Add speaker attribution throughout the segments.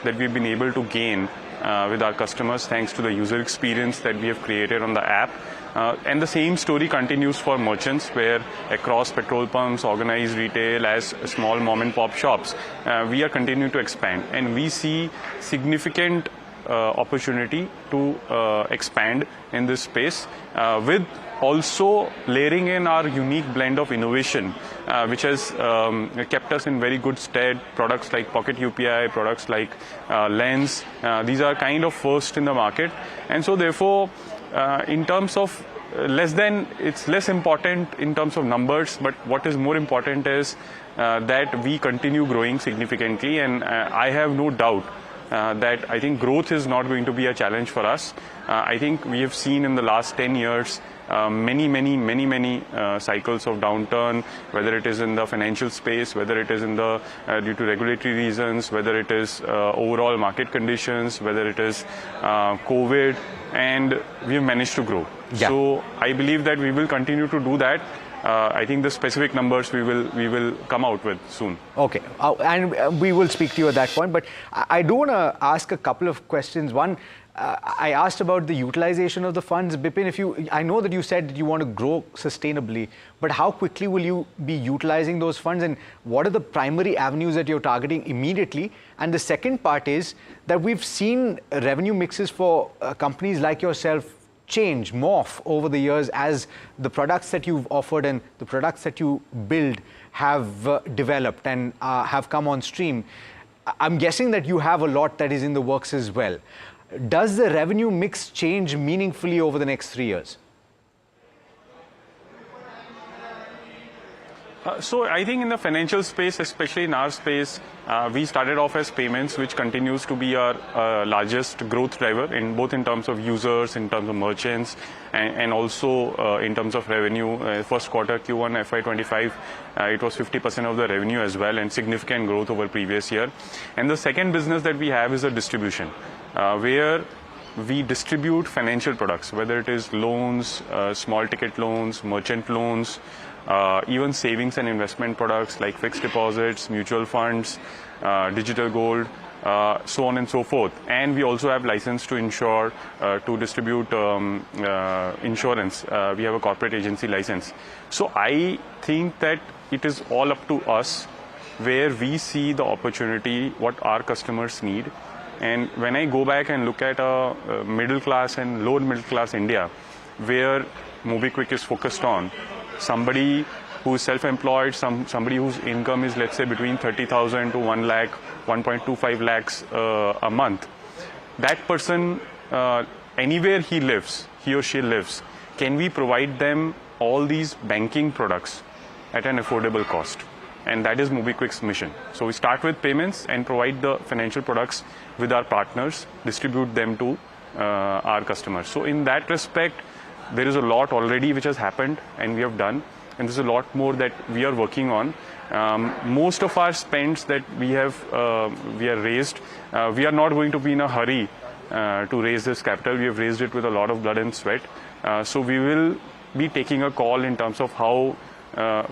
Speaker 1: that we've been able to gain with our customers thanks to the user experience that we have created on the app. And the same story continues for merchants, where across petrol pumps, organized retail, as small mom and pop shops, we are continuing to expand, and we see significant opportunity to expand in this space with also layering in our unique blend of innovation, which has kept us in very good stead. Products like Pocket UPI, products like Lens, these are kind of first in the market, and so therefore in terms of it's less important in terms of numbers, but what is more important is that we continue growing significantly, and I have no doubt that I think growth is not going to be a challenge for us. I think we have seen in the last 10 years many cycles of downturn, whether it is in the financial space, whether it is in the due to regulatory reasons, whether it is overall market conditions, whether it is COVID, and we have managed to grow. Yeah. So I believe that we will continue to do that. I think the specific numbers we will come out with soon.
Speaker 2: Okay, and we will speak to you at that point. But I do want to ask a couple of questions. One, I asked about the utilization of the funds. Bipin, I know that you said that you want to grow sustainably, but how quickly will you be utilizing those funds, and what are the primary avenues that you're targeting immediately? And the second part is that we've seen revenue mixes for companies like yourself change, morph over the years as the products that you've offered and the products that you build have developed and have come on stream. I'm guessing that you have a lot that is in the works as well. Does the revenue mix change meaningfully over the next 3 years?
Speaker 1: So I think in the financial space, especially in our space, we started off as payments, which continues to be our largest growth driver in both in terms of users, in terms of merchants, and also in terms of revenue. First quarter Q1 FY25, it was 50% of the revenue as well, and significant growth over previous year. And the second business that we have is a distribution, where we distribute financial products, whether it is loans, small ticket loans, merchant loans, even savings and investment products like fixed deposits, mutual funds, digital gold, so on and so forth. And we also have license to insure, to distribute insurance. We have a corporate agency license. So I think that it is all up to us where we see the opportunity, what our customers need. And when I go back and look at middle class and lower middle class India, where MobiKwik is focused on, somebody who is self-employed, somebody whose income is, let's say, between 30,000 to 1 lakh, 1.25 lakhs a month, that person, anywhere he or she lives, can we provide them all these banking products at an affordable cost? And that is MobiKwik's mission. So we start with payments and provide the financial products with our partners, distribute them to our customers. So in that respect, there is a lot already which has happened and we have done, and there's a lot more that we are working on. Most of our spends that we are raised, we are not going to be in a hurry to raise this capital. We have raised it with a lot of blood and sweat. So we will be taking a call in terms of how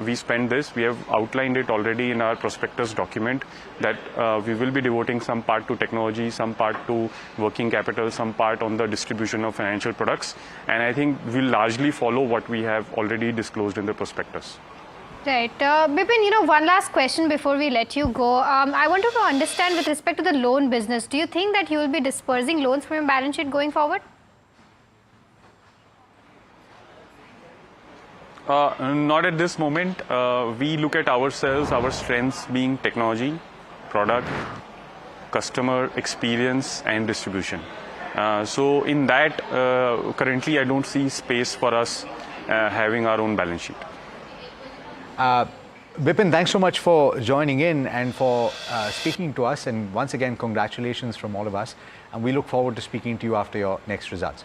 Speaker 1: we spend this. We have outlined it already in our prospectus document that we will be devoting some part to technology, some part to working capital, some part on the distribution of financial products. And I think we'll largely follow what we have already disclosed in the prospectus.
Speaker 3: Right. Bipin, one last question before we let you go. I wanted to understand with respect to the loan business, do you think that you will be dispersing loans from your balance sheet going forward?
Speaker 1: Not at this moment. We look at ourselves, our strengths being technology, product, customer experience, and distribution. So in that, currently I don't see space for us having our own balance sheet.
Speaker 2: Bipin, thanks so much for joining in and for speaking to us. And once again, congratulations from all of us. And we look forward to speaking to you after your next results.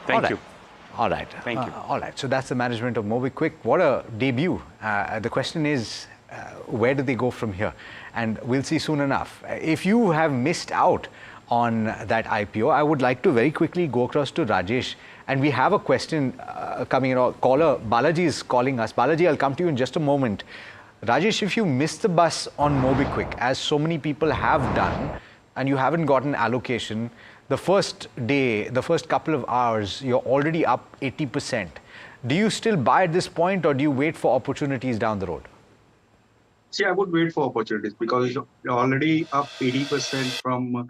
Speaker 1: Thank you.
Speaker 2: All right.
Speaker 1: Thank you.
Speaker 2: All right. So that's the management of MobiKwik. What a debut. The question is, where do they go from here? And we'll see soon enough. If you have missed out on that IPO, I would like to very quickly go across to Rajesh. And we have a question coming in. Caller Balaji is calling us. Balaji, I'll come to you in just a moment. Rajesh, if you miss the bus on MobiKwik, as so many people have done, and you haven't gotten allocation, the first day, the first couple of hours, you're already up 80%. Do you still buy at this point, or do you wait for opportunities down the road?
Speaker 4: See, I would wait for opportunities because you're already up 80% from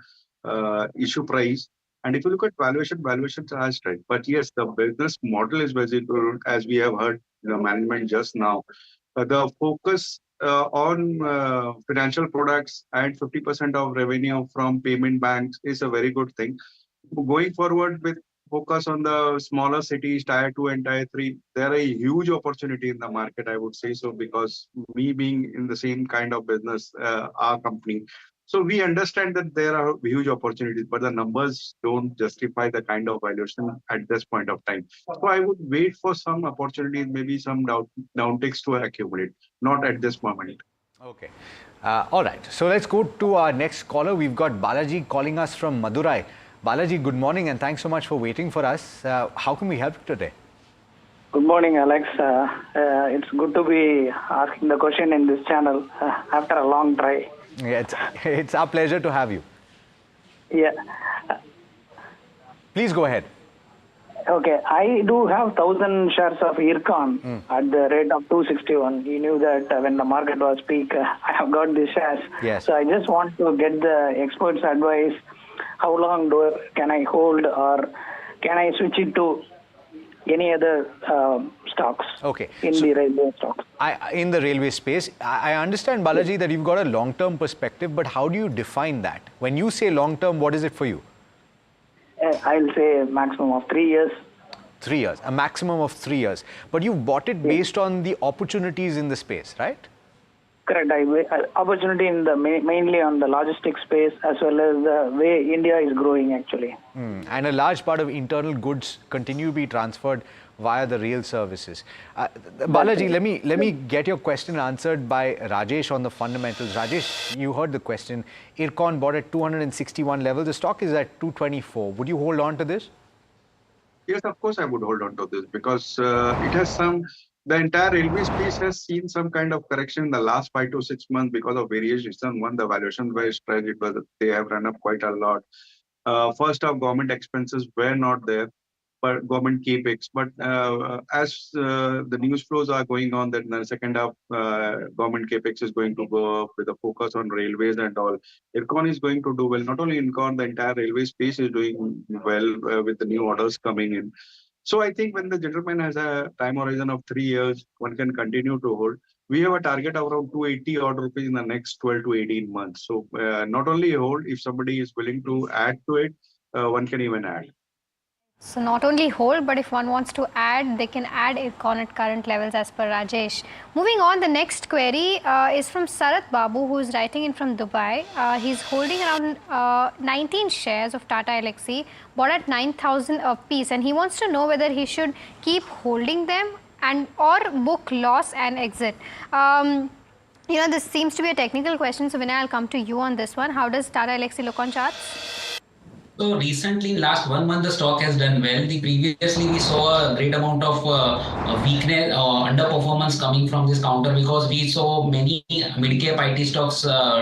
Speaker 4: issue price. And if you look at valuation, valuations are straight. But yes, the business model is very good, as we have heard the management just now. The focus on financial products and 50% of revenue from payment banks is a very good thing. Going forward with focus on the smaller cities, tier 2 and tier 3, there are a huge opportunity in the market, I would say so, because me being in the same kind of business, our company. So we understand that there are huge opportunities, but the numbers don't justify the kind of valuation at this point of time. So I would wait for some opportunities, maybe some downticks to accumulate, not at this moment.
Speaker 2: Okay. All right. So let's go to our next caller. We've got Balaji calling us from Madurai. Balaji, good morning and thanks so much for waiting for us. How can we help you today?
Speaker 5: Good morning, Alex. It's good to be asking the question in this channel after a long try.
Speaker 2: Yeah, it's our pleasure to have you.
Speaker 5: Yeah.
Speaker 2: Please go ahead.
Speaker 5: Okay, I do have 1,000 shares of IRCON at the rate of 261. You knew that when the market was peak, I have got these shares.
Speaker 2: Yes.
Speaker 5: So I just want to get the experts' advice. How long can I hold, or can I switch it to any other stocks?
Speaker 2: Okay.
Speaker 5: In the railway stocks.
Speaker 2: In the railway space, I understand, Balaji, that you've got a long-term perspective, but how do you define that? When you say long-term, what is it for you?
Speaker 5: I'll say a maximum of 3 years.
Speaker 2: 3 years, a maximum of 3 years. But you've bought it based on the opportunities in the space, right?
Speaker 5: Correct. Opportunity in the mainly on the logistics space, as well as the way India is growing actually.
Speaker 2: And a large part of internal goods continue to be transferred via the rail services. Balaji, let me get your question answered by Rajesh on the fundamentals. Rajesh, you heard the question. IRCON bought at 261 level. The stock is at 224. Would you hold on to this?
Speaker 4: Yes, of course I would hold on to this because it has the entire railway space has seen some kind of correction in the last 5 to 6 months because of various reasons. One, the valuation were stretched, they have run up quite a lot. First off, government expenses were not there, but government capex. But as the news flows are going on, that in the second half, government capex is going to go up with a focus on railways and all. IRCON is going to do well. Not only IRCON, the entire railway space is doing well with the new orders coming in. So I think when the gentleman has a time horizon of 3 years, one can continue to hold. We have a target of around 280 odd rupees in the next 12 to 18 months. So not only hold, if somebody is willing to add to it, one can even add.
Speaker 3: So not only hold, but if one wants to add, they can add IRCON at current levels as per Rajesh. Moving on, the next query is from Sarat Babu, who is writing in from Dubai. He's holding around 19 shares of Tata Elxsi, bought at 9,000 a piece, and he wants to know whether he should keep holding them or book loss and exit. This seems to be a technical question, so Vinay, I'll come to you on this one. How does Tata Elxsi look on charts?
Speaker 6: So recently, in last 1 month, the stock has done well. Previously, we saw a great amount of weakness or underperformance coming from this counter because we saw many mid-cap IT stocks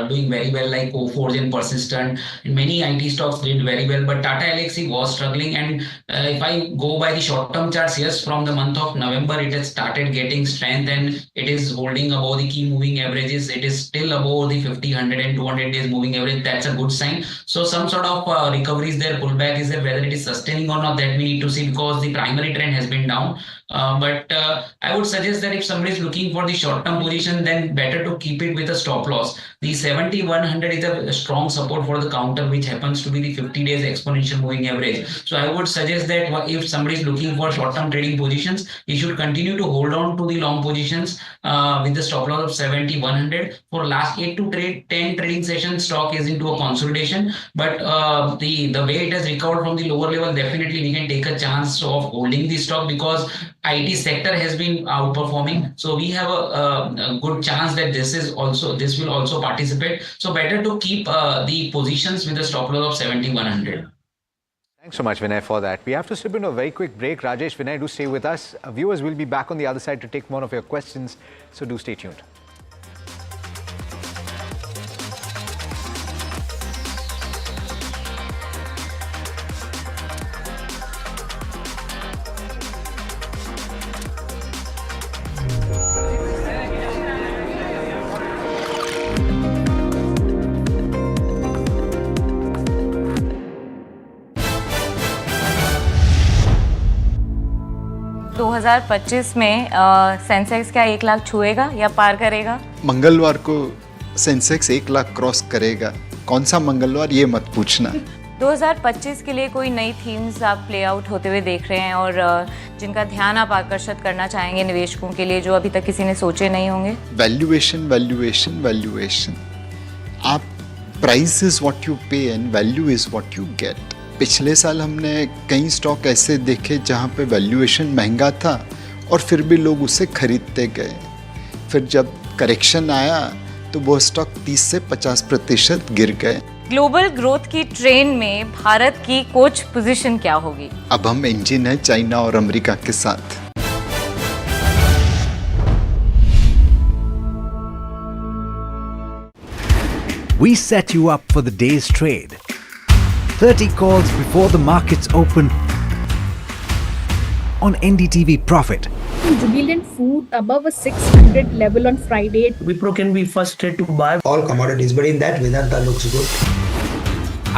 Speaker 6: doing very well, like Coforge and Persistent. And many IT stocks did very well, but Tata Elxsi was struggling. And if I go by the short-term charts, yes, from the month of November, it has started getting strength and it is holding above the key moving averages. It is still above the 50, 100 and 200 days moving average. That's a good sign. So some sort of recovery is there, pullback is there, whether it is sustaining or not, that we need to see because the primary trend has been down. But I would suggest that if somebody is looking for the short-term position, then better to keep it with a stop loss. The 70-100 is a strong support for the counter, which happens to be the 50 days exponential moving average. So I would suggest that if somebody is looking for short-term trading positions, he should continue to hold on to the long positions with the stop loss of 70-100. For last 8 to 10 trading sessions, stock is into a consolidation, but the way it has recovered from the lower level, definitely we can take a chance of holding the stock because IT sector has been outperforming. So we have a good chance that this will also participate. So better to keep the positions with a stop loss of 70-100.
Speaker 2: Thanks so much, Vinay, for that. We have to slip into a very quick break. Rajesh, Vinay, do stay with us. Viewers will be back on the other side to take more of your questions, so do stay tuned.
Speaker 7: 2025 में Sensex क्या 1 लाख छुएगा या पार करेगा?
Speaker 8: मंगलवार को Sensex 1 lakh cross करेगा। कौन सा मंगलवार ये मत पूछना।
Speaker 7: 2025 के लिए कोई नई थीम्स आप प्ले आउट होते हुए देख रहे हैं और जिनका ध्यान आप आकर्षित करना चाहेंगे निवेशकों के लिए जो अभी तक किसी ने सोचे नहीं होंगे?
Speaker 8: Valuation valuation valuation. आप प्राइस इज व्हाट यू पे and value is what you get. पिछले साल हमने कई स्टॉक ऐसे देखे जहाँ पे वैल्यूएशन महंगा था और फिर भी लोग उसे खरीदते गए। फिर जब करेक्शन आया तो वो स्टॉक 30 से 50% गिर गए।
Speaker 7: ग्लोबल ग्रोथ की ट्रेन में भारत की कोच पोजीशन क्या होगी?
Speaker 8: अब हम इंजन है चाइना और अमेरिका के साथ।
Speaker 9: We set you up for the day's trade. 30 calls before the markets open on NDTV Profit.
Speaker 10: Jubilant Food above a 600 level on Friday.
Speaker 11: Wipro can be first trade to buy
Speaker 12: all commodities, but in that Vedanta looks good.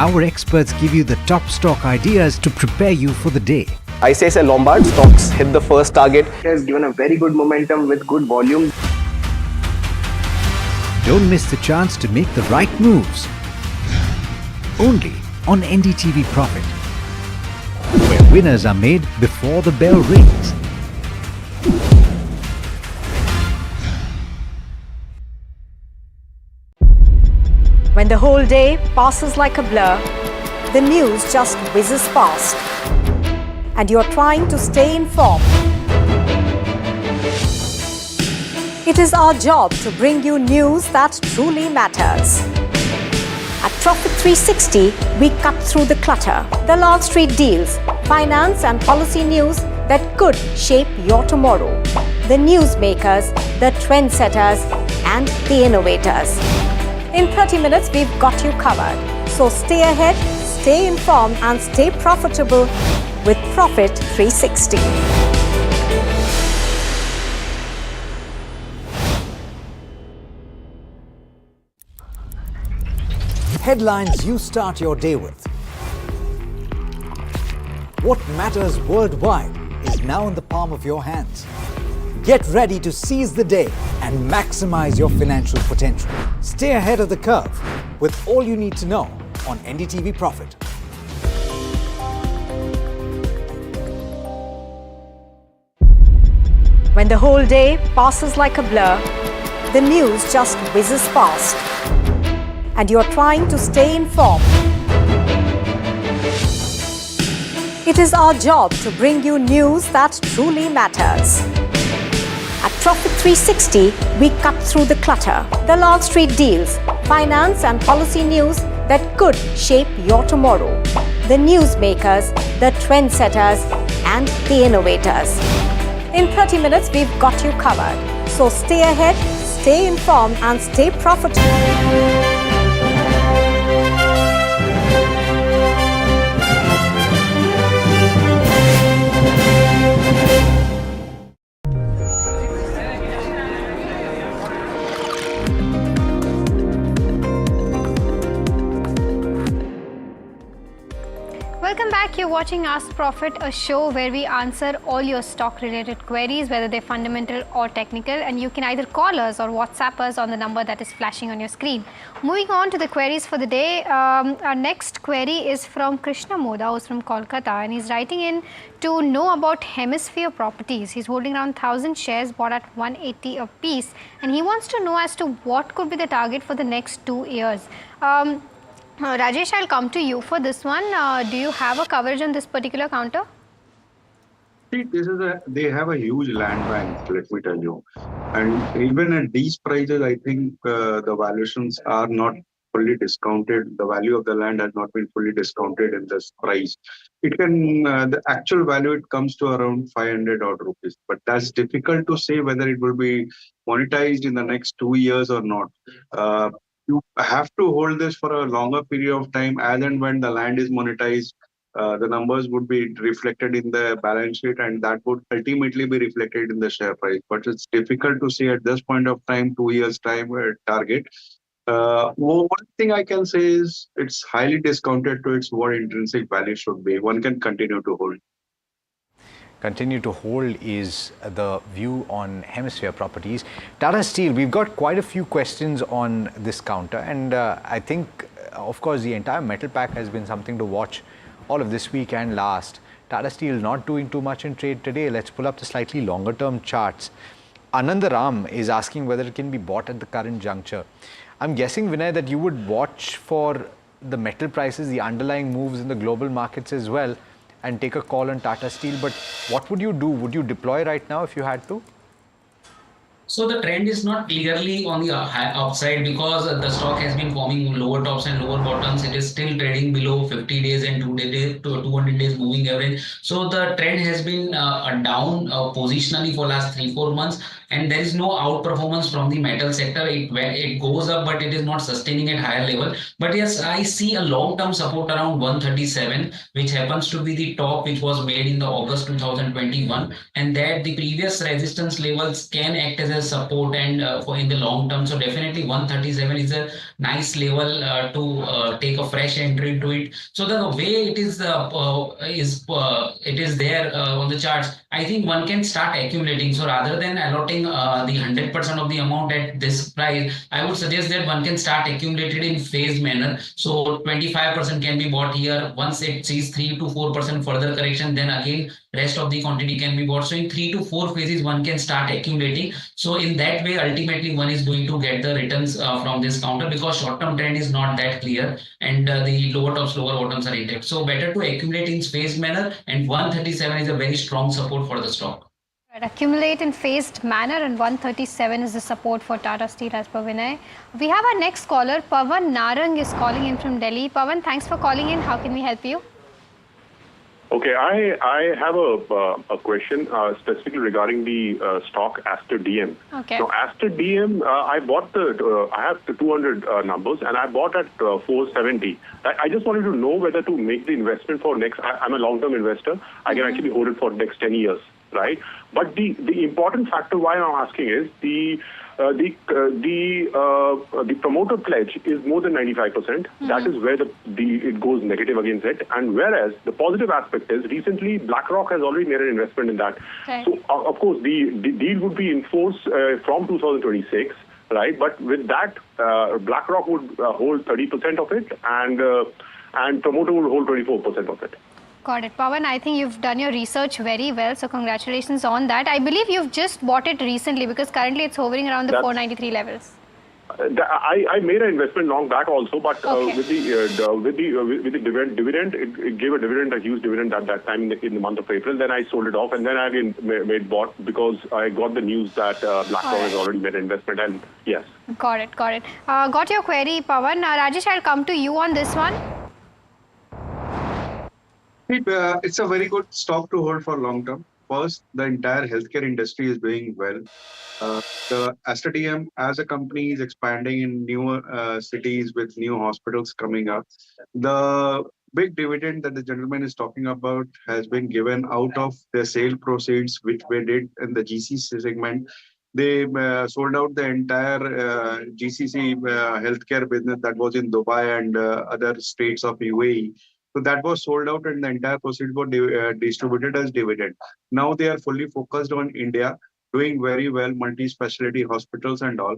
Speaker 9: Our experts give you the top stock ideas to prepare you for the day.
Speaker 13: ICICI Lombard stocks hit the first target.
Speaker 12: It has given a very good momentum with good volume.
Speaker 9: Don't miss the chance to make the right moves. Only on NDTV Profit, where winners are made before the bell rings.
Speaker 14: When the whole day passes like a blur, the news just whizzes past, and you're trying to stay informed. It is our job to bring you news that truly matters. At Profit 360, we cut through the clutter, the Long Street deals, finance and policy news that could shape your tomorrow. The newsmakers, the trendsetters, and the innovators. In 30 minutes, we've got you covered. So stay ahead, stay informed, and stay profitable with Profit 360.
Speaker 9: Headlines you start your day with. What matters worldwide is now in the palm of your hands. Get ready to seize the day and maximize your financial potential. Stay ahead of the curve with all you need to know on NDTV Profit.
Speaker 14: When the whole day passes like a blur, the news just whizzes past, and you're trying to stay informed. It is our job to bring you news that truly matters. At Profit 360, we cut through the clutter, the Long Street deals, finance and policy news that could shape your tomorrow. The newsmakers, the trendsetters, and the innovators. In 30 minutes, we've got you covered. So stay ahead, stay informed, and stay profitable.
Speaker 3: Welcome back. You're watching Ask Profit, a show where we answer all your stock related queries, whether they're fundamental or technical, and you can either call us or WhatsApp us on the number that is flashing on your screen. Moving on to the queries for the day, our next query is from Krishna Moda, who's from Kolkata, and he's writing in to know about Hemisphere Properties. He's holding around 1,000 shares bought at 180 a piece, and he wants to know as to what could be the target for the next 2 years. Rajesh, I'll come to you for this one. Do you have a coverage on this particular counter?
Speaker 4: See, they have a huge land bank, let me tell you. And even at these prices, I think the valuations are not fully discounted. The value of the land has not been fully discounted in this price. It can, the actual value, it comes to around 500 odd rupees. But that's difficult to say whether it will be monetized in the next 2 years or not. You have to hold this for a longer period of time, as and when the land is monetized, the numbers would be reflected in the balance sheet, and that would ultimately be reflected in the share price. But it's difficult to say at this point of time, 2 years time target. One thing I can say is it's highly discounted to its what intrinsic value should be. One can continue to hold.
Speaker 2: continue to hold is the view on Hemisphere Properties. Tata Steel, we've got quite a few questions on this counter, and I think, of course, the entire metal pack has been something to watch all of this week and last. Tata Steel not doing too much in trade today. Let's pull up the slightly longer term charts. Anandaram is asking whether it can be bought at the current juncture. I'm guessing, Vinay, that you would watch for the metal prices, the underlying moves in the global markets as well, and take a call on Tata Steel. But what would you do? Would you deploy right now if you had to?
Speaker 6: So the trend is not clearly on the upside because the stock has been forming lower tops and lower bottoms. It is still trading below 50 days and 200 days moving average. So the trend has been down positionally for last 3-4 months, and there is no outperformance from the metal sector. It goes up, but it is not sustaining at higher level. But yes, I see a long-term support around 137, which happens to be the top which was made in the August 2021, and that the previous resistance levels can act as a support and for in the long term. So definitely 137 is a nice level to take a fresh entry into it. So the way it is it is there on the charts, I think one can start accumulating. So rather than allotting the 100% of the amount at this price, I would suggest that one can start accumulated in phased manner. So 25% can be bought here. Once it sees 3 to 4% further correction, then again rest of the quantity can be bought. So in 3 to 4 phases, one can start accumulating. So in that way, ultimately one is going to get the returns from this counter, because short-term trend is not that clear, and the lower tops, lower bottoms are intact. So better to accumulate in phased manner, and 137 is a very strong support for the stock.
Speaker 3: Right, accumulate in phased manner, and 137 is the support for Tata Steel as per Vinay. We have our next caller, Pawan Narang is calling in from Delhi. Pawan, thanks for calling in. How can we help you?
Speaker 15: Okay, I have a question specifically regarding the stock Aster DM.
Speaker 3: Okay.
Speaker 15: So Aster DM, I bought I have the 200 numbers, and I bought at 470. I just wanted to know whether to make the investment for next. I'm a long-term investor. I can actually hold it for next 10 years, right? But the important factor why I'm asking is the promoter pledge is more than 95%. That is where it goes negative against it. And whereas the positive aspect is recently BlackRock has already made an investment in that. Okay. So of course the deal would be in force from 2026, right? But with that, BlackRock would hold 30% of it, and promoter would hold 24% of it.
Speaker 3: Got it. Pawan, I think you've done your research very well, so congratulations on that. I believe you've just bought it recently, because currently it's hovering around the 493 levels.
Speaker 15: I made an investment long back also, but with the dividend, it gave a huge dividend at that time in the month of April. Then I sold it off, and then I again made bought because I got the news that BlackRock has already made an investment, and yes.
Speaker 3: Got it. Got your query, Pawan. Rajesh, I'll come to you on this one.
Speaker 4: It's a very good stock to hold for long term. First, the entire healthcare industry is doing well. The Aster DM as a company is expanding in newer cities with new hospitals coming up. The big dividend that the gentleman is talking about has been given out of the sale proceeds, which we did in the GCC segment. They sold out the entire GCC healthcare business that was in Dubai and other states of UAE. So that was sold out, and the entire proceeds were distributed as dividend. Now they are fully focused on India, doing very well, multi-specialty hospitals and all.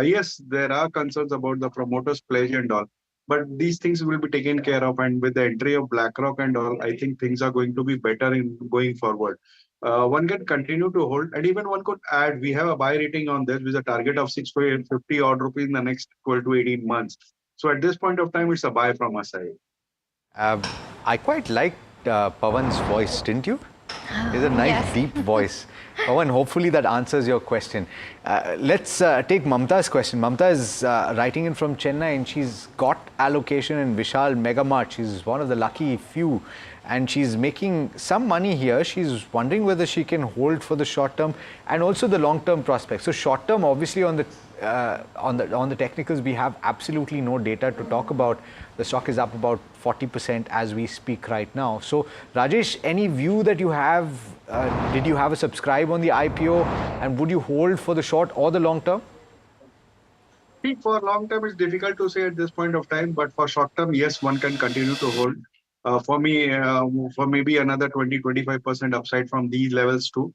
Speaker 4: Yes, there are concerns about the promoters' pledge and all, but these things will be taken care of. And with the entry of BlackRock and all, I think things are going to be better in going forward. One can continue to hold, and even one could add, we have a buy rating on this with a target of 650 odd rupees in the next 12 to 18 months. So at this point of time, it's a buy from our side.
Speaker 2: I quite liked Pawan's voice, didn't you? It's a nice deep voice. Pawan, hopefully that answers your question. Let's take Mamta's question. Mamta is writing in from Chennai, and she's got allocation in Vishal Mega Mart. She's one of the lucky few, and she's making some money here. She's wondering whether she can hold for the short term and also the long term prospects. So short term, obviously on the technicals, we have absolutely no data to talk about. The stock is up about 40% as we speak right now. So Rajesh, any view that you have? Did you have a subscribe on the IPO, and would you hold for the short or the long term?
Speaker 4: For long term, it's difficult to say at this point of time, but for short term, yes, one can continue to hold. For me, for maybe another 20-25% upside from these levels too.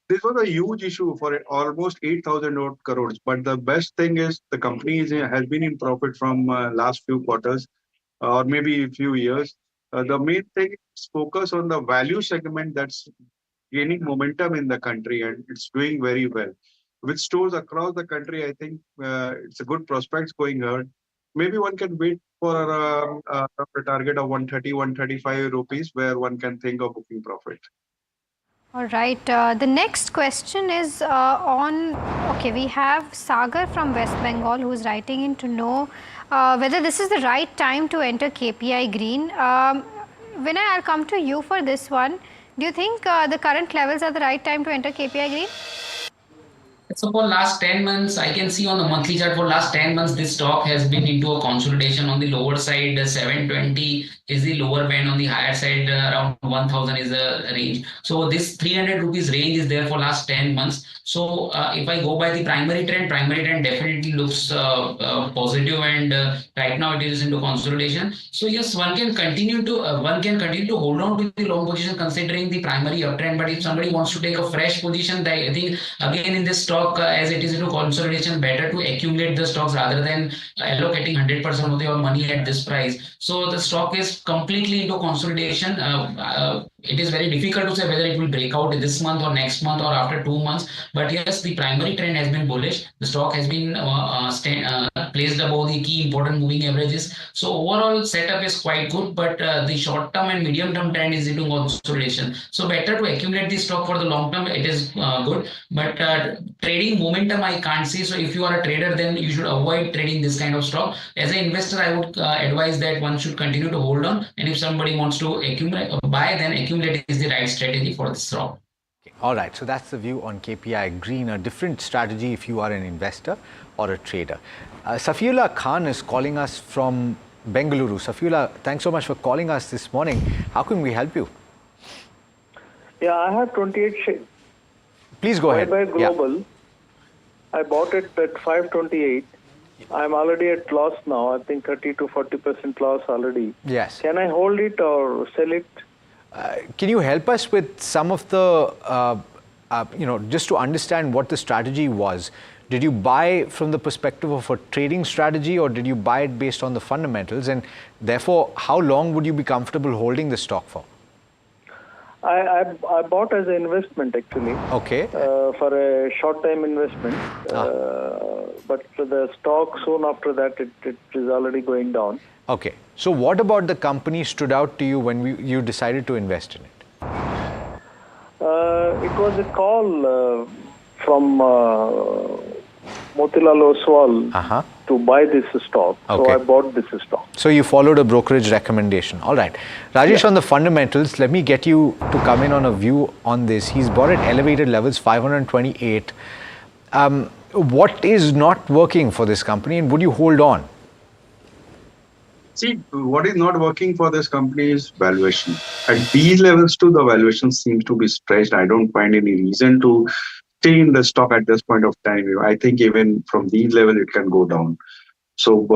Speaker 4: This was a huge issue for almost 8,000 crores. But the best thing is the company has been in profit from last few quarters or maybe a few years. The main thing is focus on the value segment that's gaining momentum in the country and it's doing very well. With stores across the country, I think it's a good prospects going ahead. Maybe one can wait for a target of 130, 135 rupees where one can think of booking profit.
Speaker 3: All right. The next question is okay, we have Sagar from West Bengal who is writing in to know whether this is the right time to enter KPI Green. Vinay, I'll come to you for this one. Do you think the current levels are the right time to enter KPI Green?
Speaker 6: So for last 10 months, I can see on the monthly chart for last 10 months, this stock has been into a consolidation. On the lower side, 720 is the lower band. On the higher side, around 1000 is the range. So this 300 rupees range is there for last 10 months. So if I go by the primary trend definitely looks positive, and right now it is into consolidation. So yes, one can continue to hold on to the long position considering the primary uptrend. But if somebody wants to take a fresh position, I think again in this stock, as it is into consolidation, better to accumulate the stocks rather than allocating 100% of your money at this price. So the stock is completely into consolidation. It is very difficult to say whether it will break out this month or next month or after 2 months. But yes, the primary trend has been bullish. The stock has been placed above the key important moving averages. So overall setup is quite good, but the short term and medium term trend is into consolidation. So better to accumulate the stock for the long term. It is good, but trading momentum I can't see. So if you are a trader, then you should avoid trading this kind of stock. As an investor, I would advise that one should continue to hold on. And if somebody wants to buy, then accumulate is the right strategy for this stock.
Speaker 2: All right, so that's the view on KPI Green, a different strategy if you are an investor or a trader. Safiullah Khan is calling us from Bengaluru. Safiullah, thanks so much for calling us this morning. How can we help you?
Speaker 16: Yeah, I have 28 shares.
Speaker 2: Please go ahead.
Speaker 16: Vaibhav Global. Yeah. I bought it at 528. I'm already at loss now. I think 30 to 40% loss already.
Speaker 2: Yes.
Speaker 16: Can I hold it or sell it?
Speaker 2: Can you help us with some of the, just to understand what the strategy was? Did you buy from the perspective of a trading strategy, or did you buy it based on the fundamentals? And therefore, how long would you be comfortable holding the stock for?
Speaker 16: I bought as an investment actually.
Speaker 2: Okay.
Speaker 16: For a short-time investment. But the stock soon after that, it is already going down.
Speaker 2: Okay. So what about the company stood out to you when you decided to invest in it?
Speaker 16: It was a call from Motilal Oswal to buy this stock.
Speaker 2: Okay.
Speaker 16: So I bought this stock.
Speaker 2: So you followed a brokerage recommendation. All right. Rajesh, on the fundamentals, let me get you to come in on a view on this. He's bought at elevated levels, 528. What is not working for this company, and would you hold on?
Speaker 4: See, what is not working for this company is valuation. At these levels too, the valuation seems to be stretched. I don't find any reason to stay in the stock at this point of time. I think even from these levels, it can go down. So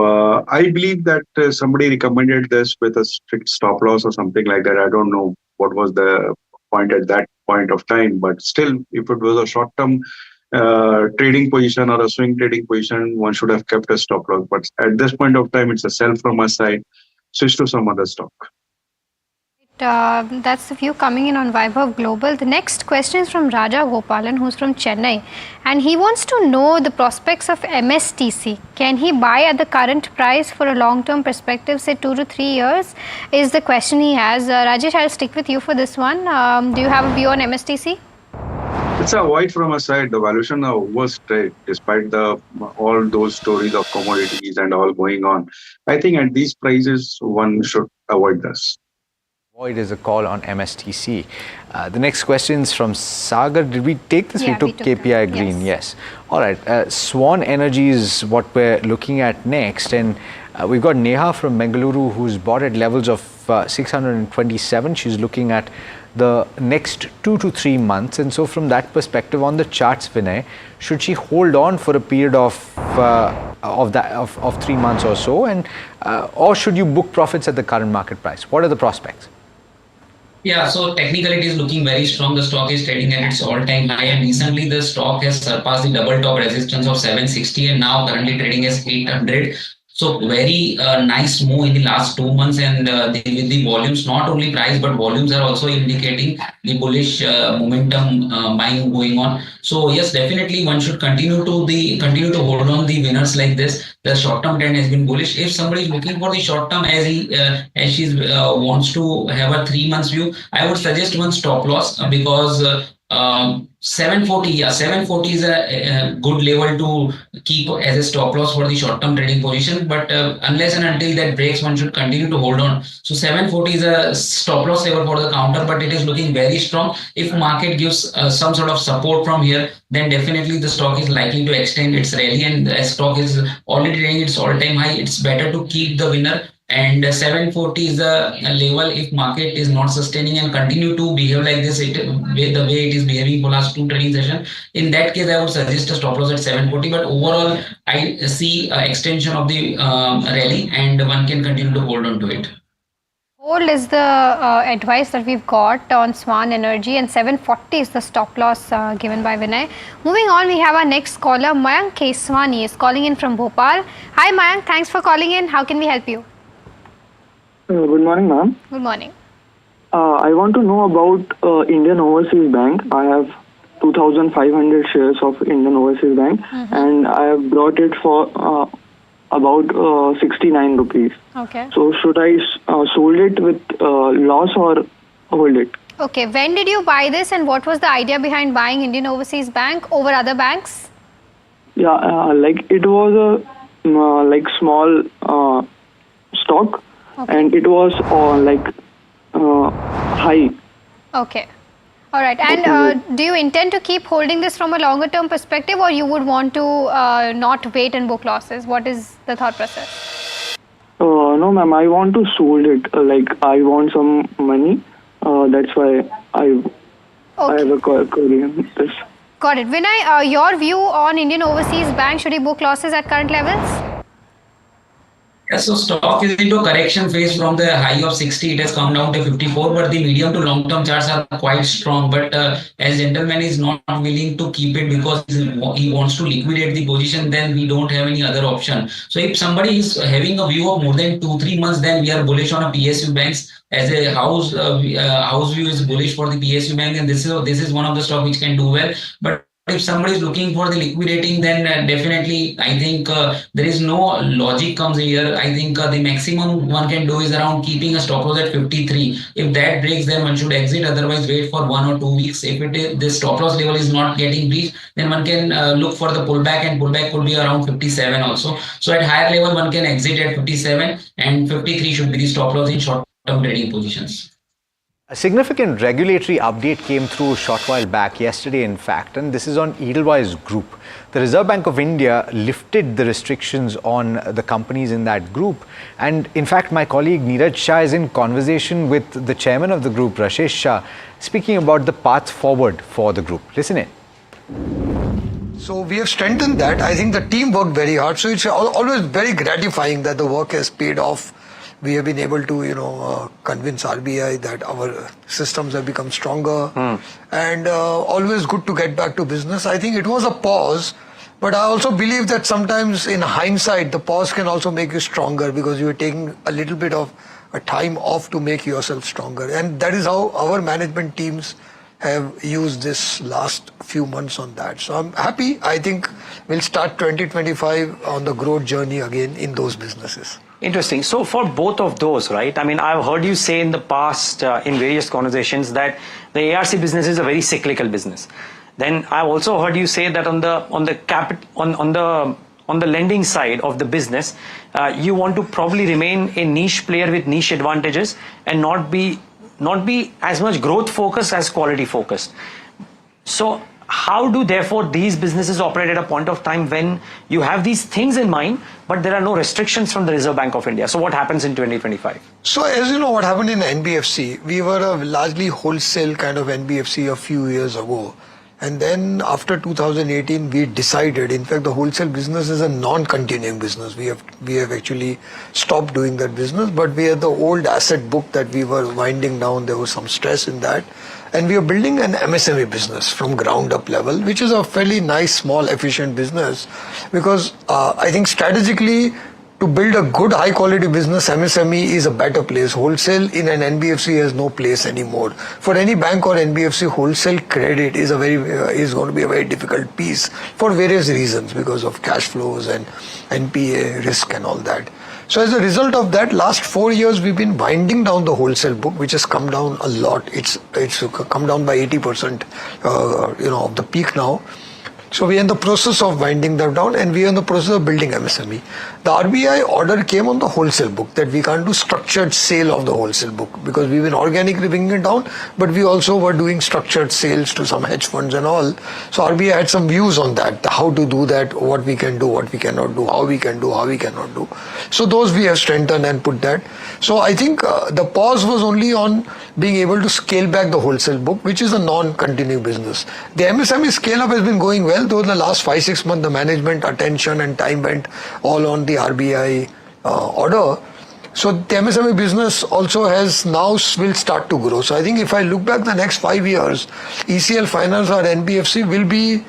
Speaker 4: I believe that somebody recommended this with a strict stop loss or something like that. I don't know what was the point at that point of time, but still, if it was a short-term trading position or a swing trading position, one should have kept a stop loss. But at this point of time, it's a sell from my side. Switch to some other stock.
Speaker 3: That's the view coming in on Vaibhav Global. The next question is from Raja Gopalan, who's from Chennai, and he wants to know the prospects of MSTC. Can he buy at the current price for a long-term perspective, say 2 to 3 years? Is the question he has. Rajesh, I'll stick with you for this one. Do you have a view on MSTC?
Speaker 4: It's a avoid from a side. The valuation are overstretched despite all those stories of commodities and all going on. I think at these prices, one should avoid this.
Speaker 2: Avoid is a call on MSTC. The next question is from Sagar. Did we take this?
Speaker 3: Yeah,
Speaker 2: we took KPI Green. Yes. All right. Swan Energy is what we're looking at next. And we've got Neha from Bengaluru, who's bought at levels of 627. She's looking at the next 2 to 3 months. And so from that perspective, on the charts, Vinay, should she hold on for a period of of 3 months or so, and or should you book profits at the current market price? What are the prospects?
Speaker 6: Yeah, so technically it is looking very strong. The stock is trading at its all-time high, and recently the stock has surpassed the double top resistance of 760 and now currently trading as 800. So very nice move in the last 2 months, and with the volumes, not only price but volumes are also indicating the bullish momentum buying going on. So yes, definitely one should continue to hold on the winners like this. The short-term trend has been bullish. If somebody is looking for the short-term as she wants to have a 3 months view, I would suggest one stop loss because 740, yeah, 740 is a good level to keep as a stop loss for the short-term trading position. But unless and until that breaks, one should continue to hold on. So 740 is a stop loss level for the counter, but it is looking very strong. If market gives some sort of support from here, then definitely the stock is likely to extend its rally, and the stock is already trading its all-time high. It's better to keep the winner. And 740 is a level. If market is not sustaining and continue to behave like this, the way it is behaving for last 2 trading sessions, in that case, I would suggest a stop loss at 740. But overall, I see extension of the rally, and one can continue to hold on to it.
Speaker 3: Hold is the advice that we've got on Swan Energy, and 740 is the stop loss given by Vinay. Moving on, we have our next caller, Mayank Keswani is calling in from Bhopal. Hi Mayank, thanks for calling in. How can we help you?
Speaker 17: Good morning, ma'am.
Speaker 3: Good morning.
Speaker 17: I want to know about Indian Overseas Bank. I have 2,500 shares of Indian Overseas Bank, and I have brought it for about 69 rupees.
Speaker 3: Okay.
Speaker 17: So should I sold it with loss or hold it?
Speaker 3: Okay. When did you buy this, and what was the idea behind buying Indian Overseas Bank over other banks?
Speaker 17: Yeah, like it was a like small stock.
Speaker 3: Okay.
Speaker 17: And it was high.
Speaker 3: Okay. All right. And do you intend to keep holding this from a longer term perspective, or you would want to not wait and book losses? What is the thought process?
Speaker 17: No, ma'am. I want to sold it. I want some money. That's why I have a query on this.
Speaker 3: Got it. Vinay, your view on Indian Overseas Bank, should you book losses at current levels?
Speaker 6: Yeah, so stock is into a correction phase from the high of 60. It has come down to 54, but the medium to long-term charts are quite strong. But as gentleman is not willing to keep it because he wants to liquidate the position, then we don't have any other option. So if somebody is having a view of more than 2-3 months, then we are bullish on a PSU banks. As a house view is bullish for the PSU bank, and this is one of the stock which can do well. But if somebody is looking for the liquidating, then definitely I think there is no logic comes here. I think the maximum one can do is around keeping a stop loss at 53. If that breaks, then one should exit. Otherwise, wait for 1 or 2 weeks. If the stop loss level is not getting breached, then one can look for the pullback, and pullback could be around 57 also. So at higher level, one can exit at 57, and 53 should be the stop loss in short-term trading positions.
Speaker 2: A significant regulatory update came through a short while back, yesterday in fact, and this is on Edelweiss Group. The Reserve Bank of India lifted the restrictions on the companies in that group, and in fact my colleague Neeraj Shah is in conversation with the chairman of the group, Rashesh Shah, speaking about the path forward for the group. Listen in.
Speaker 12: So we have strengthened that. I think the team worked very hard, so it's always very gratifying that the work has paid off. We have been able to, convince RBI that our systems have become stronger, and always good to get back to business. I think it was a pause, but I also believe that sometimes in hindsight, the pause can also make you stronger because you're taking a little bit of a time off to make yourself stronger. And that is how our management teams have used this last few months on that. So I'm happy. I think we'll start 2025 on the growth journey again in those businesses.
Speaker 18: Interesting. So for both of those, right? I mean, I've heard you say in the past in various conversations that the ARC business is a very cyclical business. Then I've also heard you say that on the lending side of the business, you want to probably remain a niche player with niche advantages and not be as much growth focused as quality focused. So how do therefore these businesses operate at a point of time when you have these things in mind, but there are no restrictions from the Reserve Bank of India? So what happens in 2025?
Speaker 12: So as you know what happened in NBFC, we were a largely wholesale kind of NBFC a few years ago. And then after 2018, we decided, in fact, the wholesale business is a non-continuing business. We have actually stopped doing that business, but we had the old asset book that we were winding down. There was some stress in that. And we are building an MSME business from ground up level, which is a fairly nice, small, efficient business. Because I think strategically, to build a good high quality business, MSME is a better place. Wholesale in an NBFC has no place anymore. For any bank or NBFC, wholesale credit is going to be a very difficult piece for various reasons, because of cash flows and NPA risk and all that. So as a result of that, last 4 years we've been winding down the wholesale book, which has come down a lot. It's come down by 80%, of the peak now. So we are in the process of winding that down, and we are in the process of building MSME. The RBI order came on the wholesale book that we can't do structured sale of the wholesale book, because we've been organically bringing it down, but we also were doing structured sales to some hedge funds and all. So RBI had some views on that, how to do that, what we can do, what we cannot do, how we can do, how we cannot do. So those we have strengthened and put that. So I think the pause was only on being able to scale back the wholesale book, which is a non-continuing business. The MSME scale up has been going well, though in the last 5-6 months the management attention and time went all on the RBI order. So the MSME business also will start to grow. So I think if I look back the next 5 years, ECL Finance or NBFC will be,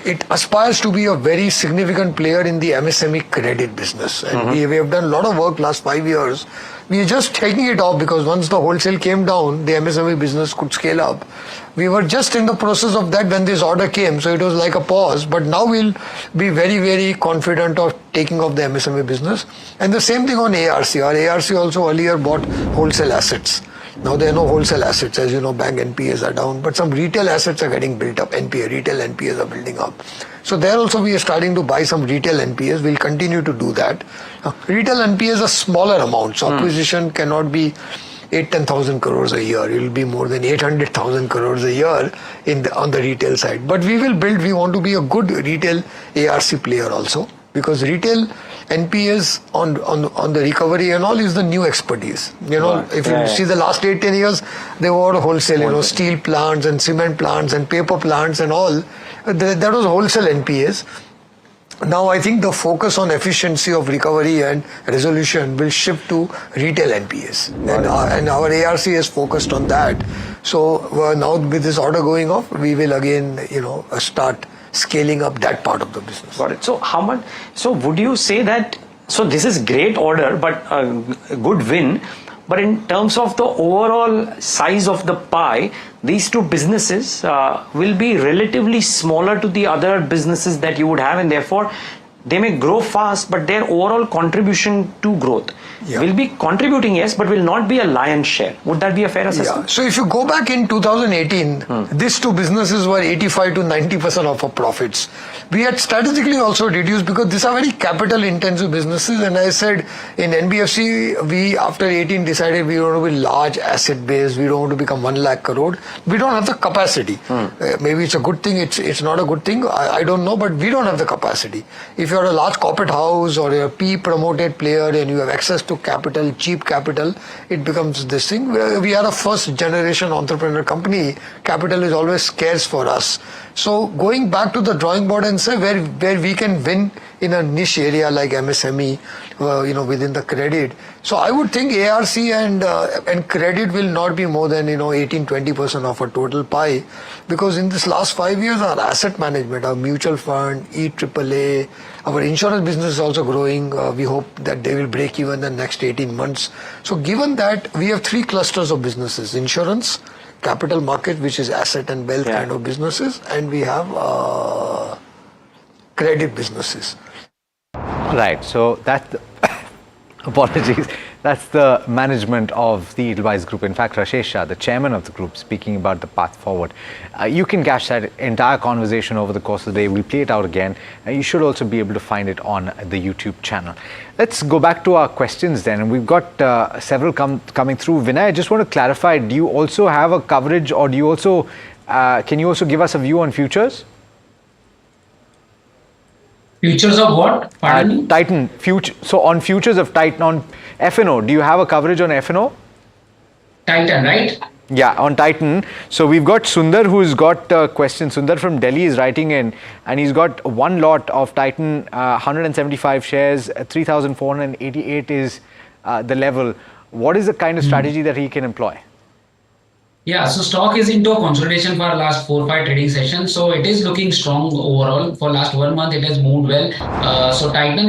Speaker 12: it aspires to be a very significant player in the MSME credit business. And we have done a lot of work last 5 years. We are just taking it off because once the wholesale came down, the MSME business could scale up. We were just in the process of that when this order came, so it was like a pause. But now we'll be very, very confident of taking off the MSME business. And the same thing on ARC. Our ARC also earlier bought wholesale assets. Now there are no wholesale assets. As you know, bank NPAs are down, but some retail assets are getting built up. Retail NPAs are building up. So there also we are starting to buy some retail NPAs. We'll continue to do that. Retail NPAs are smaller amounts. So acquisition cannot be 8-10,000 crores a year. It will be more than 800,000 crores a year on the retail side. But we want to be a good retail ARC player also, because retail NPAs on the recovery and all is the new expertise. If you see the last 8-10 years, they were wholesale, steel plants and cement plants and paper plants and all. That was wholesale NPAs. Now I think the focus on efficiency of recovery and resolution will shift to retail NPAs. And our ARC is focused on that. So now with this order going off, we will again, start scaling up that part of the business.
Speaker 18: Got it. So how much? So would you say that? So this is great order, but a good win. But in terms of the overall size of the pie, these two businesses will be relatively smaller to the other businesses that you would have, and therefore they may grow fast, but their overall contribution to growth will be contributing, yes, but will not be a lion's share. Would that be a fair assessment?
Speaker 12: So if you go back in 2018, these two businesses were 85 to 90% of our profits. We had strategically also reduced because these are very capital intensive businesses, and I said in NBFC, we after 18 decided we want to be large asset based, we don't want to become 1 lakh crore. We don't have the capacity. Maybe it's a good thing, it's not a good thing, I don't know, but we don't have the capacity. If you're a large corporate house or a P promoted player and you have access to capital, cheap capital, it becomes this thing. We are a first generation entrepreneur company. Capital is always scarce for us. So going back to the drawing board and say where we can win in a niche area like MSME, within the credit. So I would think ARC and credit will not be more than 18-20% of our total pie, because in this last 5 years our asset management, our mutual fund, EAAA, our insurance business is also growing. We hope that they will break even in the next 18 months. So given that, we have 3 clusters of businesses: insurance, capital market, which is asset and wealth kind of businesses, and we have credit businesses.
Speaker 2: Right, so that's apologies. That's the management of the Edelweiss Group. In fact, Rashesh Shah, the chairman of the group, speaking about the path forward. You can catch that entire conversation over the course of the day. We'll play it out again. You should also be able to find it on the YouTube channel. Let's go back to our questions then. And we've got several coming through. Vinay, I just want to clarify, do you also have a coverage, or do you also, can you also give us a view on futures?
Speaker 6: Futures of what? Pardon me?
Speaker 2: Titan, so on futures of Titan, on F&O, do you have a coverage on F&O?
Speaker 6: Titan, right?
Speaker 2: Yeah, on Titan. So we've got Sundar who's got a question. Sundar from Delhi is writing in, and he's got one lot of Titan, 175 shares, 3,488 is the level. What is the kind of strategy that he can employ?
Speaker 6: Yeah, so stock is into a consolidation for last 4-5 trading sessions. So it is looking strong overall. For last 1 month, it has moved well. So Titan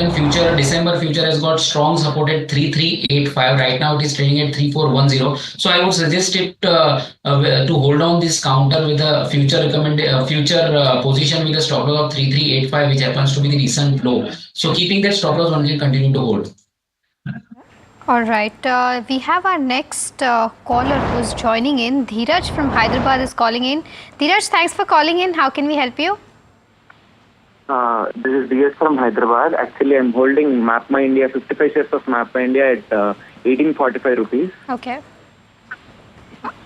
Speaker 6: future, December future has got strong support at 3385. Right now it is trading at 3410. So I would suggest it to hold on this counter with a future position with a stop loss of 3385, which happens to be the recent low. So keeping that stop loss, one can continue to hold.
Speaker 3: All right, we have our next caller who's joining in. Dheeraj from Hyderabad is calling in. Dheeraj, thanks for calling in. How can we help you?
Speaker 19: This is Dheeraj from Hyderabad. Actually, I'm holding MapmyIndia, 55 shares of MapmyIndia at 1845 rupees.
Speaker 3: Okay.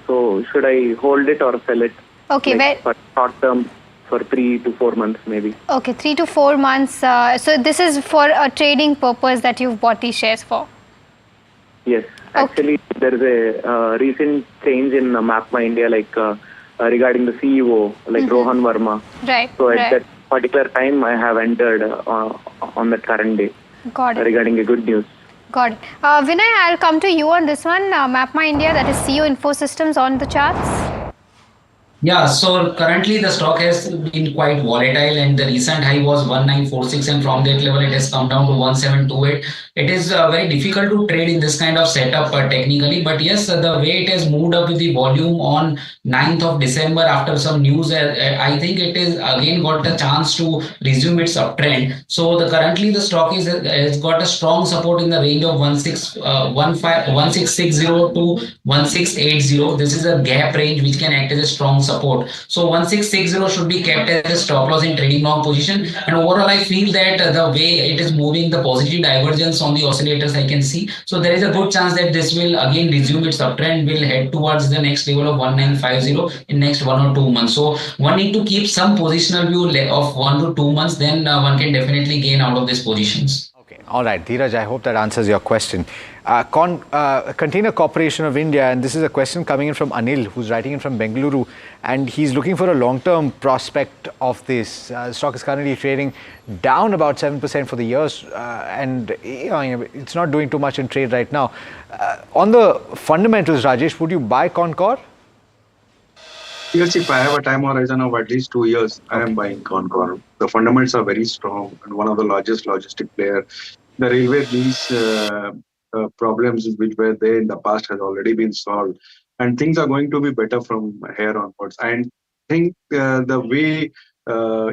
Speaker 19: So, should I hold it or sell it?
Speaker 3: Okay,
Speaker 19: for short term, for 3 to 4 months maybe.
Speaker 3: Okay, 3 to 4 months. So this is for a trading purpose that you've bought these shares for?
Speaker 19: Yes, actually there is a recent change in MapmyIndia, like regarding the CEO, like Rohan Verma.
Speaker 3: Right.
Speaker 19: So at that particular time, I have entered on the current day.
Speaker 3: Got it.
Speaker 19: Regarding a good news.
Speaker 3: Got it. Vinay, I'll come to you on this one. MapmyIndia, that is CEO Info Systems on the charts.
Speaker 6: Yeah, so currently the stock has been quite volatile, and the recent high was 1946, and from that level it has come down to 1728. It is very difficult to trade in this kind of setup technically, but yes, the way it has moved up with the volume on 9th of December after some news, I think it is again got a chance to resume its uptrend. So currently the stock has got a strong support in the range of 1660 to 1680. This is a gap range which can act as a strong support. So 1660 should be kept as a stop loss in trading long position. And overall, I feel that the way it is moving, the positive divergence on the oscillators I can see. So there is a good chance that this will again resume its uptrend, will head towards the next level of 1950 in next 1 or 2 months. So one need to keep some positional view of 1 to 2 months, then one can definitely gain out of these positions.
Speaker 2: All right, Dheeraj, I hope that answers your question. Container Corporation of India, and this is a question coming in from Anil, who's writing in from Bengaluru, and he's looking for a long-term prospect of this. The stock is currently trading down about 7% for the years, and it's not doing too much in trade right now. On the fundamentals, Rajesh, would you buy Concor?
Speaker 4: Yes, if I have a time horizon of at least 2 years, I am buying Concor. The fundamentals are very strong and one of the largest logistic player. The railway lease problems which were there in the past has already been solved, and things are going to be better from here onwards. I think the way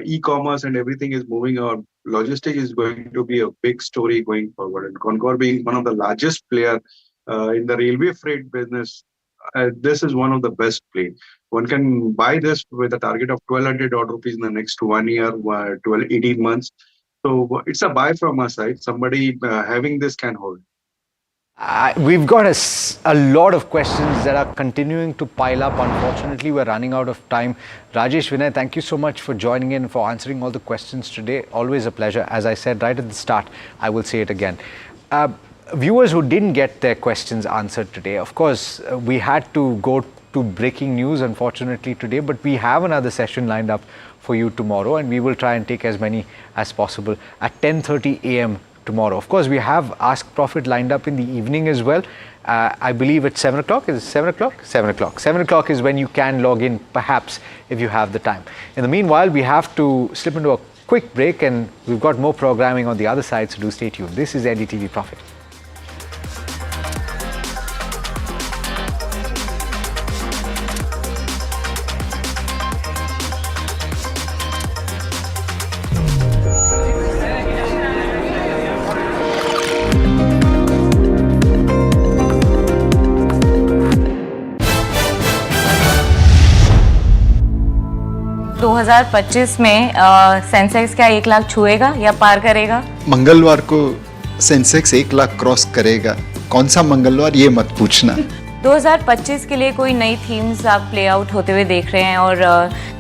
Speaker 4: e-commerce and everything is moving, our logistics is going to be a big story going forward. And Concor being one of the largest player in the railway freight business, this is one of the best play. One can buy this with a target of 1200 odd rupees in the next 1 year, 18 months. So it's a buy from our side. Somebody having this can hold.
Speaker 2: We've got a lot of questions that are continuing to pile up. Unfortunately, we're running out of time. Rajesh, Vinay, thank you so much for joining in, for answering all the questions today. Always a pleasure. As I said right at the start, I will say it again. Viewers who didn't get their questions answered today, of course, we had to go to breaking news, unfortunately, today, but we have another session lined up for you tomorrow, and we will try and take as many as possible at 10:30 a.m. tomorrow. Of course, we have Ask Profit lined up in the evening as well. I believe it's 7 o'clock. Is it 7 o'clock? 7 o'clock. 7 o'clock is when you can log in, perhaps, if you have the time. In the meanwhile, we have to slip into a quick break, and we've got more programming on the other side, so do stay tuned. This is NDTV Profit.
Speaker 7: दो 2025 में Sensex क्या 1 लाख छुएगा या पार करेगा?
Speaker 8: मंगलवार को Sensex 1 lakh cross करेगा। कौन सा मंगलवार, ये मत पूछना।
Speaker 7: 2025 के लिए कोई नई थीम्स आप प्ले आउट होते हुए देख रहे हैं और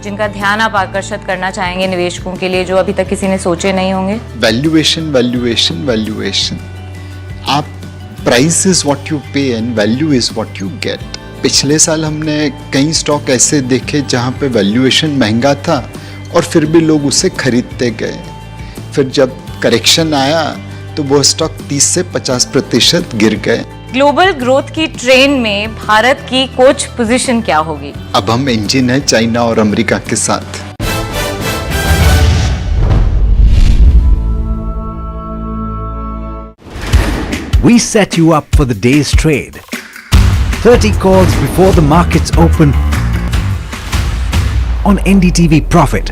Speaker 7: जिनका ध्यान आप आकर्षित करना चाहेंगे निवेशकों के लिए, जो अभी तक किसी ने सोचे नहीं होंगे?
Speaker 8: Valuation, valuation, valuation. आप प्राइस इज व्हाट यू पे and value is what you get. पिछले साल हमने कई स्टॉक ऐसे देखे जहां पे वैल्यूएशन महंगा था और फिर भी लोग उसे खरीदते गए। फिर जब करेक्शन आया तो वो स्टॉक 30 से 50% गिर गए।
Speaker 7: ग्लोबल ग्रोथ की ट्रेन में भारत की कोच पोजीशन क्या होगी?
Speaker 8: अब हम इंजन है चाइना और अमेरिका के साथ।
Speaker 9: We set you up for the day's trade. 30 calls before the markets open on NDTV Profit.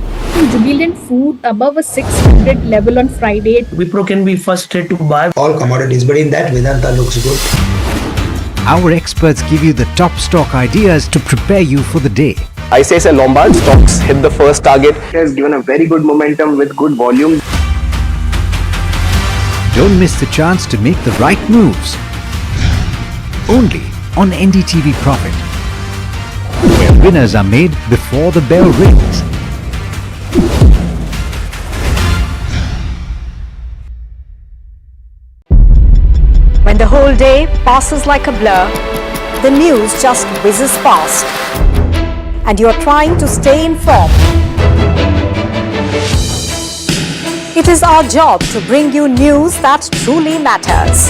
Speaker 10: Jubilant Food above a 600 level on Friday.
Speaker 11: Wipro can be first trade to buy
Speaker 20: all commodities, but in that Vedanta looks good.
Speaker 9: Our experts give you the top stock ideas to prepare you for the day.
Speaker 13: ICICI Lombard stocks hit the first target.
Speaker 19: It has given a very good momentum with good volume.
Speaker 9: Don't miss the chance to make the right moves. Only on NDTV Profit, where winners are made before the bell rings.
Speaker 14: When the whole day passes like a blur, the news just whizzes past, and you're trying to stay informed. It is our job to bring you news that truly matters.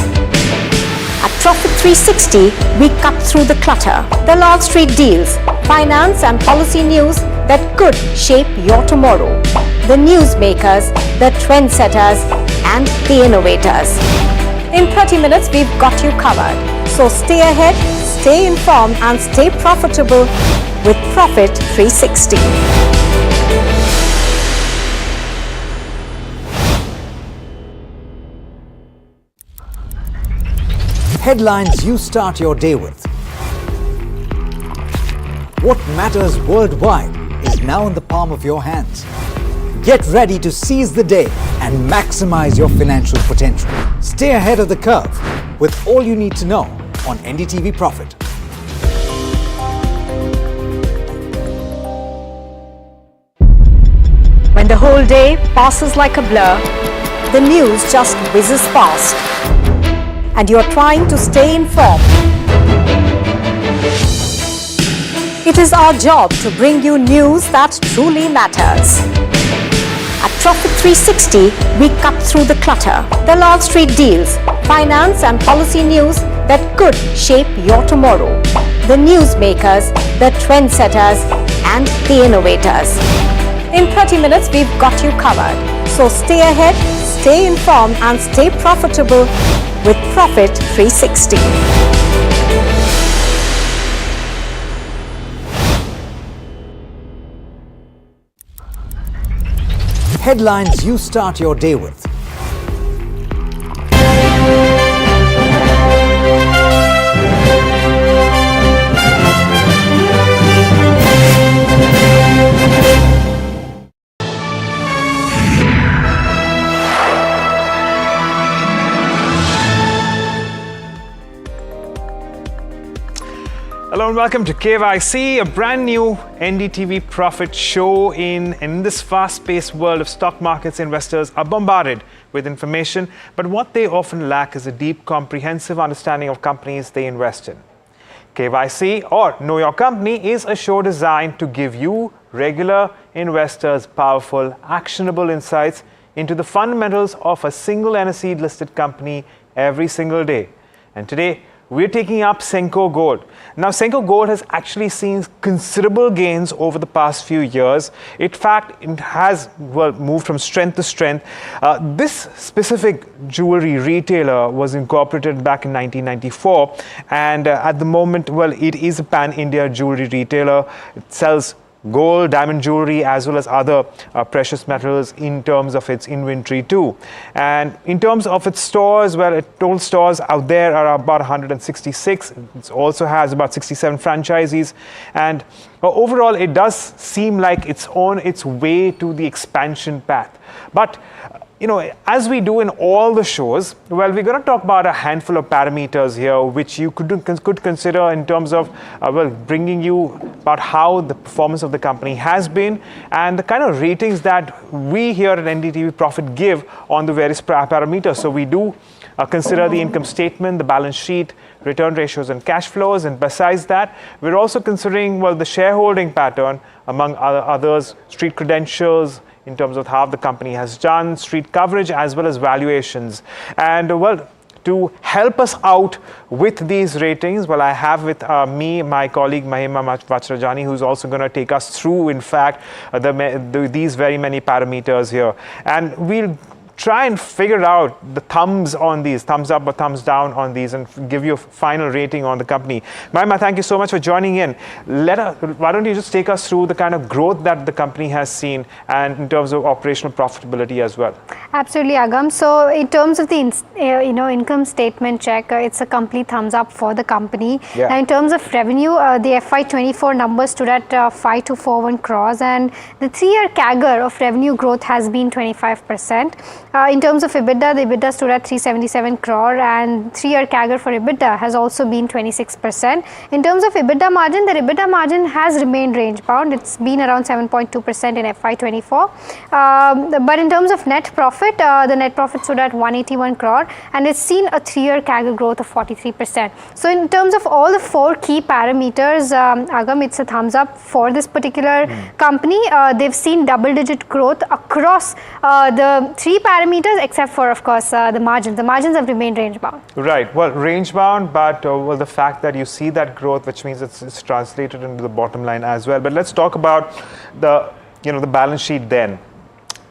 Speaker 14: At Profit 360, we cut through the clutter, the long street deals, finance and policy news that could shape your tomorrow. The newsmakers, the trendsetters, and the innovators. In 30 minutes, we've got you covered. So stay ahead, stay informed, and stay profitable with Profit 360.
Speaker 9: Headlines you start your day with. What matters worldwide is now in the palm of your hands. Get ready to seize the day and maximize your financial potential. Stay ahead of the curve with all you need to know on NDTV Profit.
Speaker 14: When the whole day passes like a blur, the news just whizzes past, and you're trying to stay informed. It is our job to bring you news that truly matters. At Profit 360, we cut through the clutter, the long street deals, finance and policy news that could shape your tomorrow. The newsmakers, the trendsetters, and the innovators. In 30 minutes, we've got you covered. So stay ahead, stay informed, and stay profitable with Profit 360.
Speaker 9: Headlines you start your day with.
Speaker 2: Hello and welcome to KPI, a brand new NDTV Profit show. In this fast-paced world of stock markets, investors are bombarded with information, but what they often lack is a deep, comprehensive understanding of companies they invest in. KPI, or Know Your Company, is a show designed to give you, regular investors, powerful, actionable insights into the fundamentals of a single NSE-listed company every single day. And today, we're taking up Senco Gold. Now, Senco Gold has actually seen considerable gains over the past few years. In fact, it has moved from strength to strength. This specific jewelry retailer was incorporated back in 1994, and at the moment, it is a pan-India jewelry retailer. It sells gold, diamond jewelry, as well as other precious metals in terms of its inventory too. And in terms of its stores, total stores out there are about 166. It also has about 67 franchisees. And overall, it does seem like it's on its way to the expansion path. But as we do in all the shows, well, we're going to talk about a handful of parameters here, which you could consider in terms of, bringing you about how the performance of the company has been and the kind of ratings that we here at NDTV Profit give on the various parameters. So we do consider the income statement, the balance sheet, return ratios and cash flows. And besides that, we're also considering, the shareholding pattern, among others, street credentials, in terms of how the company has done, street coverage, as well as valuations. And to help us out with these ratings, I have with me my colleague Mahima Vachrajani, who's also going to take us through, in fact, these very many parameters here. And we'll try and figure out the thumbs on these, thumbs up or thumbs down on these, and give you a final rating on the company. Mahima, thank you so much for joining in. Why don't you just take us through the kind of growth that the company has seen, and in terms of operational profitability as well.
Speaker 3: Absolutely, Agam. So in terms of the income statement check, it's a complete thumbs up for the company.
Speaker 2: Yeah.
Speaker 3: And in terms of revenue, the FY24 numbers stood at 5241 crores, and the 3-year CAGR of revenue growth has been 25%. In terms of EBITDA, the EBITDA stood at 377 crore, and 3-year CAGR for EBITDA has also been 26%. In terms of EBITDA margin, the EBITDA margin has remained range bound. It's been around 7.2% in FY24. But in terms of net profit, the net profit stood at 181 crore, and it's seen a 3-year CAGR growth of 43%. So in terms of all the 4 key parameters, Agam, it's a thumbs up for this particular company. They've seen double-digit growth across the 3 parameters, except for, of course, the margins. The margins have remained range bound.
Speaker 2: Right. Well, range bound, but the fact that you see that growth, which means it's translated into the bottom line as well. But let's talk about the balance sheet then.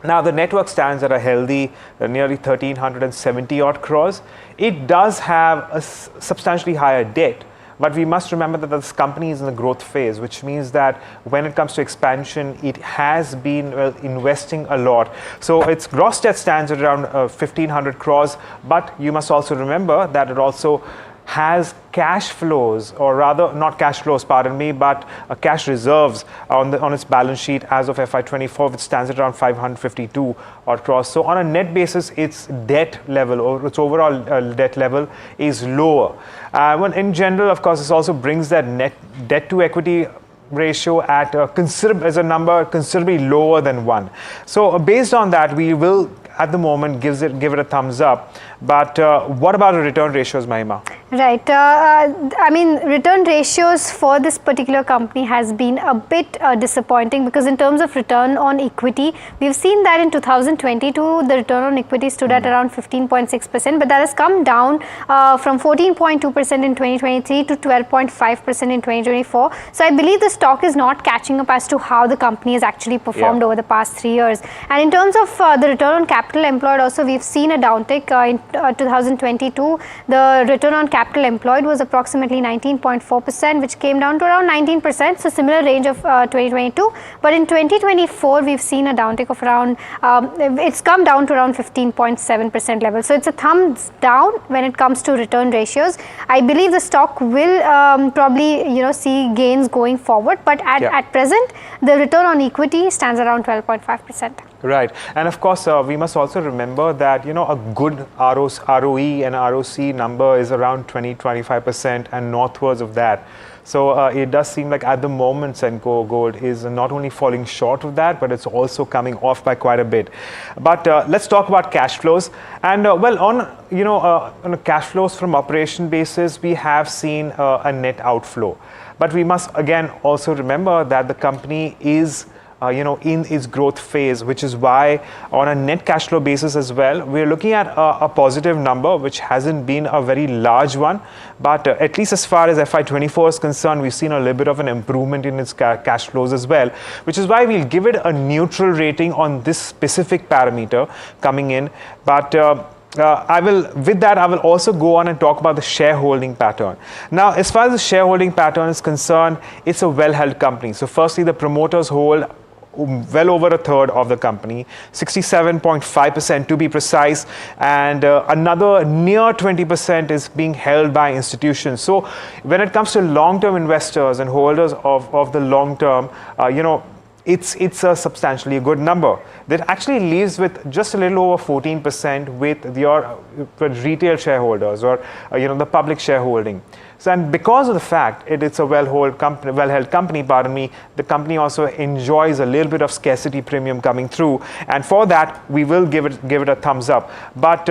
Speaker 2: Now, the net worth stands at a healthy nearly 1,370 odd crores. It does have a substantially higher debt. But we must remember that this company is in the growth phase, which means that when it comes to expansion, it has been investing a lot. So its gross debt stands at around 1,500 crores. But you must also remember that it also has cash flows, or rather not cash flows, pardon me, but cash reserves on its balance sheet as of FY24, which stands at around 552 odd crores. So on a net basis, its debt level, or its overall debt level, is lower. When in general, of course, this also brings that net debt to equity ratio at as a number considerably lower than 1. So based on that, we will at the moment give it a thumbs up. But what about the return ratios, Mahima?
Speaker 3: Right. I mean, return ratios for this particular company has been a bit disappointing, because in terms of return on equity, we've seen that in 2022, the return on equity stood at around 15.6%, but that has come down from 14.2% in 2023 to 12.5% in 2024. So I believe the stock is not catching up as to how the company has actually performed over the past 3 years. And in terms of the return on capital employed also, we've seen a downtick in 2022. The return on capital employed was approximately 19.4%, which came down to around 19%, so similar range of 2022. But in 2024, we've seen a downtick of around, it's come down to around 15.7% level. So it's a thumbs down when it comes to return ratios. I believe the stock will probably see gains going forward, but at present, the return on equity stands around 12.5%.
Speaker 2: Right. And of course, we must also remember that, a good ROE and ROC number is around 20-25% and northwards of that. So it does seem like at the moment, Senco Gold is not only falling short of that, but it's also coming off by quite a bit. But let's talk about cash flows. And on a cash flows from operation basis, we have seen a net outflow. But we must again also remember that the company is in its growth phase, which is why on a net cash flow basis as well, we're looking at a positive number, which hasn't been a very large one. But at least as far as FY24 is concerned, we've seen a little bit of an improvement in its cash flows as well, which is why we'll give it a neutral rating on this specific parameter coming in. But I will also go on and talk about the shareholding pattern. Now, as far as the shareholding pattern is concerned, it's a well-held company. So firstly, the promoters hold well over a third of the company, 67.5% to be precise, and another near 20% is being held by institutions. So when it comes to long-term investors and holders of the long term,
Speaker 21: it's a substantially good number. That actually leaves with just a little over 14% with your retail shareholders or the public shareholding. So, and because of the fact it's a well-held company, pardon me, the company also enjoys a little bit of scarcity premium coming through, and for that we will give it a thumbs up. But